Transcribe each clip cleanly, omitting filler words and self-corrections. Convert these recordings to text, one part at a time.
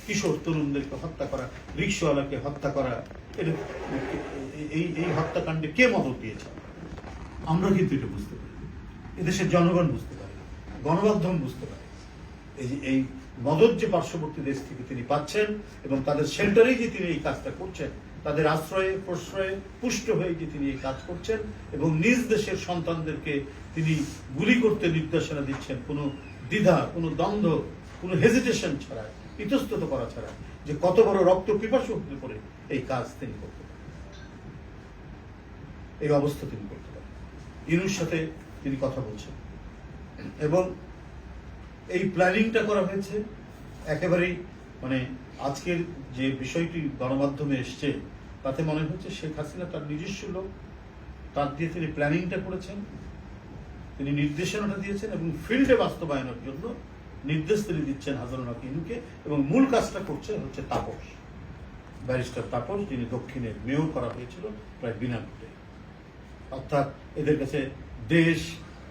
কিশোর তরুণদেরকে হত্যা করা, রিক্সাওয়ালাকে হত্যা করা, এই হত্যাকাণ্ডে কে মদত দিয়েছে? আমরা কিন্তু এটা বুঝতে পারি, এদেশের জনগণ বুঝতে পারে, গণমাধ্যম বুঝতে পারে। এই মদত যে পার্শ্ববর্তী দেশ থেকে তিনি পাচ্ছেন এবং তাদের সেন্টারেই যে তিনি এই কাজটা করছেন, তাদের আশ্রয়ে প্রশ্রয়ে পুষ্ট হয়ে যে তিনি এই কাজ করছেন এবং নিজ দেশের সন্তানদেরকে তিনি গুলি করতে নির্দেশনা দিচ্ছেন কোনো দ্বিধা, কোনো দ্বন্দ্ব, কোনো হেজিটেশন ছাড়া, ইতস্তত করা ছাড়া, যে কত বড় রক্ত পিপাসু হতে পারে এই কাজ তিনি করতে পারেন, এই অবস্থা তিনি করতে পারেন। ইনুর সাথে তিনি কথা বলছেন এবং এই প্ল্যানিংটা করা হয়েছে একেবারেই, মানে আজকের যে বিষয়টি গণমাধ্যমে এসছে তাতে মনে হচ্ছে শেখ হাসিনা তার নিজস্ব লোক, তার দিয়ে তিনি প্ল্যানিংটা করেছেন, তিনি নির্দেশনাটা দিয়েছেন এবং ফিল্ডে বাস্তবায়নের জন্য নির্দেশ তিনি দিচ্ছেন হাসানুল হক ইনুকে, এবং মূল কাজটা করছে হচ্ছে তাপস, ব্যারিস্টার তাপস, যিনি দক্ষিণের মেয়র করা হয়েছিল প্রায় বিনা ভোটে। অর্থাৎ এদের কাছে দেশ,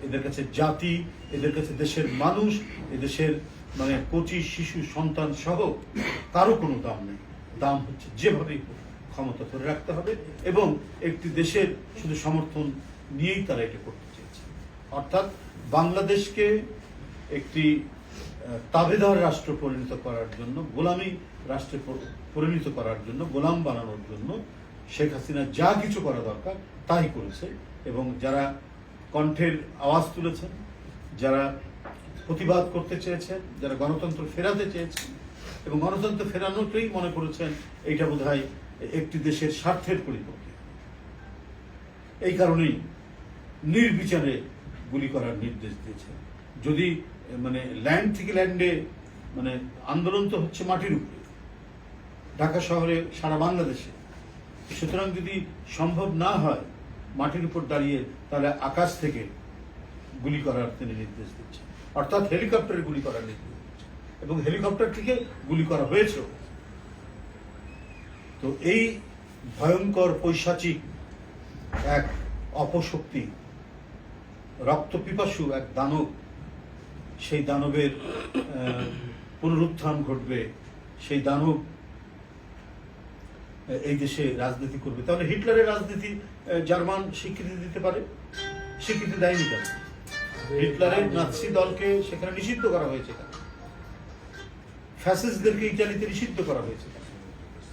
এদের কাছে জাতি, এদের কাছে দেশের মানুষ, এদেশের মানে কচি শিশু সন্তান সহ কারো কোনো দাম নেই। দাম হচ্ছে যেভাবেই ক্ষমতা ধরে রাখতে হবে এবং একটি দেশের শুধু সমর্থন নিয়েই তারা এটা করতে চেয়েছে। অর্থাৎ বাংলাদেশকে একটি তাবেদার রাষ্ট্র পরিণত করার জন্য, গোলামী রাষ্ট্রে পরিণত করার জন্য, গোলাম বানানোর জন্য শেখ হাসিনা যা কিছু করা দরকার তাই করেছে। এবং যারা কণ্ঠের আওয়াজ তুলেছেন, যারা প্রতিবাদ করতে চেয়েছেন, যারা গণতন্ত্র ফেরাতে চেয়েছেন এবং গণতন্ত্র ফেরানোকেই মনে করেছেন এইটা বোধহয় একটি দেশের স্বার্থের পরিপন্থী, এই কারণেই নির্বিচারে গুলি করার নির্দেশ দিয়েছেন। যদি মানে ল্যান্ড থেকে ল্যান্ডে, মানে আন্দোলন তো হচ্ছে মাটির উপরে, ঢাকা শহরে, সারা বাংলাদেশে, সুতরাং যদি সম্ভব না হয় মাটির উপর দাঁড়িয়ে, তাহলে আকাশ থেকে গুলি করার তিনি নির্দেশ দিচ্ছেন, অর্থাৎ হেলিকপ্টারে গুলি করার নির্দেশ দিচ্ছেন এবং হেলিকপ্টার থেকে গুলি করা হয়েছে। তো এই ভয়ঙ্কর পৈশাচিক এক অপশক্তি, রক্ত পিপাসু এক দানব, সেই দানবের পুনরুত্থান ঘটবে, সেই দানব এই দেশে রাজনীতি করবে। তাহলে হিটলারের রাজনীতি জার্মান স্বীকৃতি দিতে পারে? স্বীকৃতি দেয়নি কেন? হিটলারের নাৎসি দলকে সেখানে নিষিদ্ধ করা হয়েছে কেন? ফ্যাসিস্টদেরকে ইতালিতে নিষিদ্ধ করা হয়েছে কেন?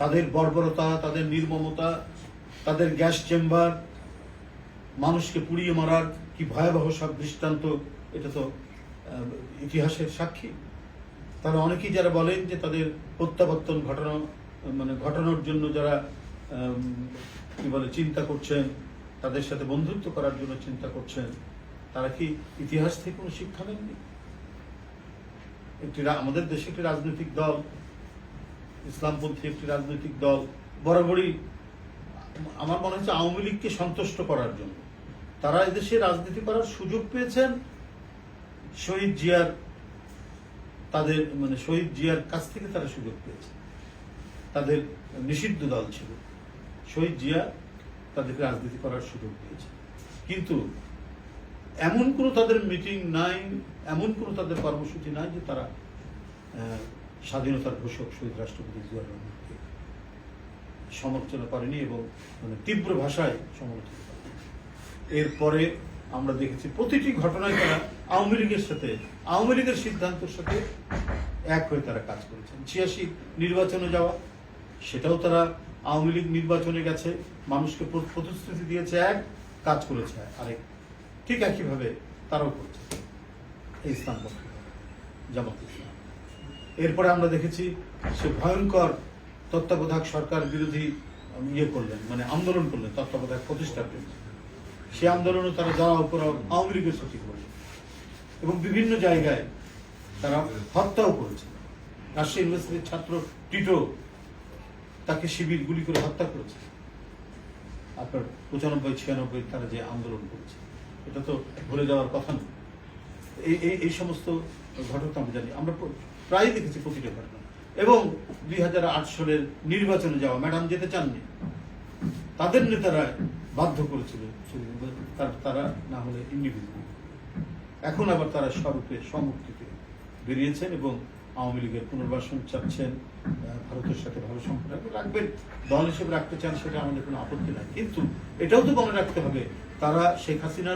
তাদের বর্বরতা, তাদের নির্মমতা, তাদের গ্যাস চেম্বার, মানুষকে পুড়িয়ে মারার কি ভয়াবহ সব দৃষ্টান্ত, এটা তো ইতিহাসের সাক্ষী। তাহলে অনেকেই যারা বলেন যে তাদের প্রত্যাবর্তন ঘটানোর জন্য যারা কি বলে চিন্তা করছেন, তাদের সাথে বন্ধুত্ব করার জন্য চিন্তা করছেন, তারা কি ইতিহাস থেকে কোনো শিক্ষা নেননি? আমাদের দেশে একটি রাজনৈতিক দল, ইসলামপন্থী একটি রাজনৈতিক দল, বরাবরই আমার মনে হচ্ছে আওয়ামী লীগকে সন্তুষ্ট করার জন্য তারা এদেশে রাজনীতি করার সুযোগ পেয়েছেন। শহীদ জিয়ার, তাদের মানে শহীদ জিয়ার কাছ থেকে তারা সুযোগ পেয়েছে। তাদের নিষিদ্ধ দল ছিল, শহীদ জিয়া তাদেরকে রাজনীতি করার সুযোগ দিয়েছে, কিন্তু এমন কোনো তাদের মিটিং নাই, এমন কোনো তাদের কর্মসূচি নাই যে তারা স্বাধীনতার ঘোষক শহীদ রাষ্ট্রপতি জিয়াউর রহমানকে সমালোচনা করেনি এবং মানে তীব্র ভাষায় সমালোচনা করেনি। এরপরে আমরা দেখেছি প্রতিটি ঘটনায় তারা আওয়ামী লীগের সাথে, আওয়ামী লীগের সিদ্ধান্তের সাথে এক হয়ে তারা কাজ করেছেন। 86 নির্বাচনে যাওয়া, সেটাও তারা আওয়ামী লীগ নির্বাচনে গেছে, মানুষকে প্রতিশ্রুতি দিয়েছে এক, কাজ করেছে আরেক। ঠিক একইভাবে তারাও করছে ইসলাম পক্ষ, জামাত ইসলাম। এরপরে আমরা দেখেছি সে ভয়ঙ্কর তত্ত্বাবধায়ক সরকার বিরোধী করলেন, মানে আন্দোলন করলেন তত্ত্বাবধায়ক প্রতিষ্ঠার জন্য। সে আন্দোলনে তারা যাওয়া উপর আওয়ামী লীগের সচিব করলেন এবং বিভিন্ন জায়গায় তারা হত্যাও করেছে। রাজশাহী ইউনিভার্সিটির ছাত্র টিটো, তাকে শিবির গুলি করে হত্যা করেছে। আপনার 95-96 তারা যে আন্দোলন করেছে, এটা তো ভুলে যাওয়ার কথা নয়। এই সমস্ত ঘটনা আমরা জানি, আমরা প্রায় দেখেছি প্রতিটা ঘটনা। এবং 2008 সালের নির্বাচনে যাওয়া, ম্যাডাম যেতে চাননি, তাদের নেতারা বাধ্য করেছিল, তারা না হলে ইন্ডিভিজুয়াল। এখন আবার তারা স্বরূপে সম্মুক্তিতে বেরিয়েছেন এবং আওয়ামী লীগের পুনর্বাসন চাচ্ছেন, ভারতের সাথে ভালো সম্পর্ক রাখবেন, দল হিসেবে রাখতে চান, সেটা আমাদের কোনো আপত্তি নাই। কিন্তু এটাও তো মনে রাখতে হবে, তারা শেখ হাসিনার